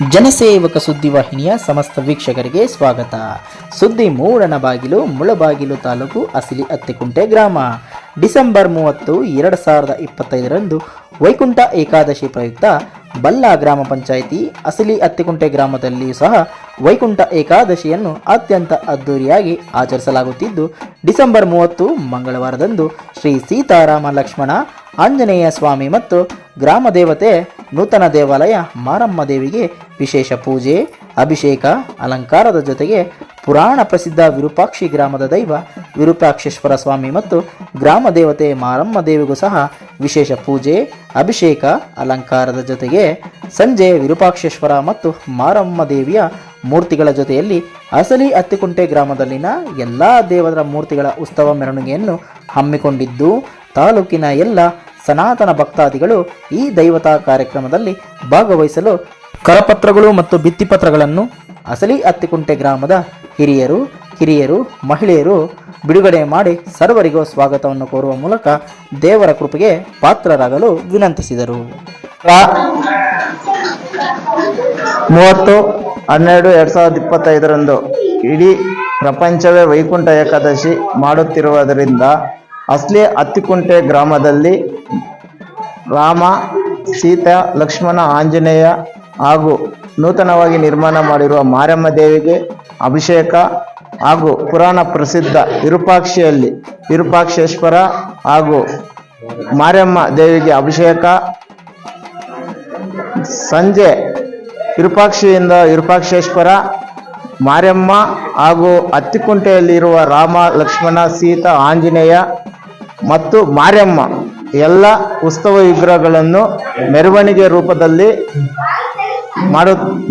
ಜನಸೇವಕ ಸುದ್ದಿವಾಹಿನಿಯ ಸಮಸ್ತ ವೀಕ್ಷಕರಿಗೆ ಸ್ವಾಗತ. ಸುದ್ದಿ ಮೂಡಣ ಬಾಗಿಲು, ಮುಳಬಾಗಿಲು ತಾಲೂಕು ಅಸಲಿ ಅತ್ತಿಕುಂಟೆ ಗ್ರಾಮ. ಡಿಸೆಂಬರ್ 30, 2025ರಂದು ವೈಕುಂಠ ಏಕಾದಶಿ ಪ್ರಯುಕ್ತ ಬಲ್ಲ ಗ್ರಾಮ ಪಂಚಾಯಿತಿ ಅಸಲಿ ಅತ್ತಿಕುಂಟೆ ಗ್ರಾಮದಲ್ಲಿಯೂ ಸಹ ವೈಕುಂಠ ಏಕಾದಶಿಯನ್ನು ಅತ್ಯಂತ ಅದ್ದೂರಿಯಾಗಿ ಆಚರಿಸಲಾಗುತ್ತಿದ್ದು, ಡಿಸೆಂಬರ್ 30 ಮಂಗಳವಾರದಂದು ಶ್ರೀ ಸೀತಾರಾಮ ಲಕ್ಷ್ಮಣ ಆಂಜನೇಯ ಸ್ವಾಮಿ ಮತ್ತು ಗ್ರಾಮ ದೇವತೆ ನೂತನ ದೇವಾಲಯ ಮಾರಮ್ಮ ದೇವಿಗೆ ವಿಶೇಷ ಪೂಜೆ, ಅಭಿಷೇಕ, ಅಲಂಕಾರದ ಜೊತೆಗೆ ಪುರಾಣ ಪ್ರಸಿದ್ಧ ವಿರೂಪಾಕ್ಷಿ ಗ್ರಾಮದ ದೈವ ವಿರೂಪಾಕ್ಷೇಶ್ವರ ಸ್ವಾಮಿ ಮತ್ತು ಗ್ರಾಮ ದೇವತೆ ಮಾರಮ್ಮ ದೇವಿಗೂ ಸಹ ವಿಶೇಷ ಪೂಜೆ, ಅಭಿಷೇಕ, ಅಲಂಕಾರದ ಜೊತೆಗೆ ಸಂಜೆ ವಿರೂಪಾಕ್ಷೇಶ್ವರ ಮತ್ತು ಮಾರಮ್ಮ ದೇವಿಯ ಮೂರ್ತಿಗಳ ಜೊತೆಯಲ್ಲಿ ಅಸಲಿ ಅತ್ತಿಕುಂಟೆ ಗ್ರಾಮದಲ್ಲಿನ ಎಲ್ಲ ದೇವರ ಮೂರ್ತಿಗಳ ಉತ್ಸವ ಮೆರವಣಿಗೆಯನ್ನು ಹಮ್ಮಿಕೊಂಡಿದ್ದು, ತಾಲೂಕಿನ ಎಲ್ಲ ಸನಾತನ ಭಕ್ತಾದಿಗಳು ಈ ದೈವತಾ ಕಾರ್ಯಕ್ರಮದಲ್ಲಿ ಭಾಗವಹಿಸಲು ಕರಪತ್ರಗಳು ಮತ್ತು ಭಿತ್ತಿಪತ್ರಗಳನ್ನು ಅಸಲಿ ಅತ್ತಿಕುಂಟೆ ಗ್ರಾಮದ ಹಿರಿಯರು, ಕಿರಿಯರು, ಮಹಿಳೆಯರು ಬಿಡುಗಡೆ ಮಾಡಿ ಸರ್ವರಿಗೂ ಸ್ವಾಗತವನ್ನು ಕೋರುವ ಮೂಲಕ ದೇವರ ಕೃಪೆಗೆ ಪಾತ್ರರಾಗಲು ವಿನಂತಿಸಿದರು. 30/12/2025ರಂದು ಇಡೀ ಪ್ರಪಂಚವೇ ವೈಕುಂಠ ಏಕಾದಶಿ ಮಾಡುತ್ತಿರುವುದರಿಂದ ಅಸಲಿ ಅತ್ತಿಕುಂಟೆ ಗ್ರಾಮದಲ್ಲಿ ರಾಮ, ಸೀತಾ, ಲಕ್ಷ್ಮಣ, ಆಂಜನೇಯ ಹಾಗೂ ನೂತನವಾಗಿ ನಿರ್ಮಾಣ ಮಾಡಿರುವ ಮಾರಮ್ಮ ದೇವಿಗೆ ಅಭಿಷೇಕ ಹಾಗೂ ಪುರಾಣ ಪ್ರಸಿದ್ಧ ವಿರೂಪಾಕ್ಷಿಯಲ್ಲಿ ವಿರೂಪಾಕ್ಷೇಶ್ವರ ಹಾಗೂ ಮಾರಮ್ಮ ದೇವಿಗೆ ಅಭಿಷೇಕ, ಸಂಜೆ ವಿರೂಪಾಕ್ಷಿಯಿಂದ ವಿರೂಪಾಕ್ಷೇಶ್ವರ, ಮಾರಮ್ಮ ಹಾಗೂ ಅತ್ತಿಕುಂಟೆಯಲ್ಲಿರುವ ರಾಮ, ಲಕ್ಷ್ಮಣ, ಸೀತಾ, ಆಂಜನೇಯ ಮತ್ತು ಮಾರಮ್ಮ ಎಲ್ಲ ಉತ್ಸವ ವಿಗ್ರಹಗಳನ್ನು ಮೆರವಣಿಗೆ ರೂಪದಲ್ಲಿ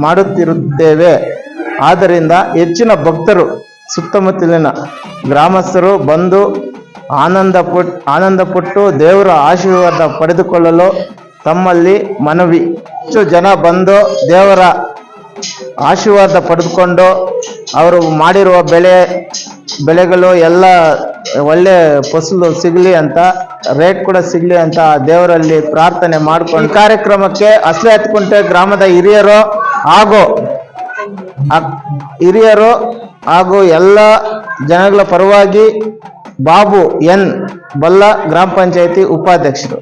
ಮಾಡುತ್ತಿರುತ್ತೇವೆ. ಆದ್ದರಿಂದ ಹೆಚ್ಚಿನ ಭಕ್ತರು ಸುತ್ತಮುತ್ತಲಿನ ಗ್ರಾಮಸ್ಥರು ಬಂದು ಆನಂದಪಟ್ಟು ದೇವರ ಆಶೀರ್ವಾದ ಪಡೆದುಕೊಳ್ಳಲು ತಮ್ಮಲ್ಲಿ ಮನವಿ. ಹೆಚ್ಚು ಜನ ಬಂದು ದೇವರ ಆಶೀರ್ವಾದ ಪಡೆದುಕೊಂಡು ಅವರು ಮಾಡಿರುವ ಬೆಳೆಗಳು ಎಲ್ಲ ಒಳ್ಳೆ ಫಸಲು ಸಿಗಲಿ ಅಂತ, ರೇಟ್ ಕೂಡ ಸಿಗಲಿ ಅಂತ ದೇವರಲ್ಲಿ ಪ್ರಾರ್ಥನೆ ಮಾಡಿಕೊಂಡು ಕಾರ್ಯಕ್ರಮಕ್ಕೆ ಅಸಲಿ ಅತ್ತಿಕುಂಟೆ ಗ್ರಾಮದ ಹಿರಿಯರು ಹಾಗೂ ಎಲ್ಲ ಜನಗಳ ಪರವಾಗಿ ಬಾಬು ಎನ್ ಬಲ್ಲ ಗ್ರಾಮ ಪಂಚಾಯಿತಿ ಉಪಾಧ್ಯಕ್ಷರು.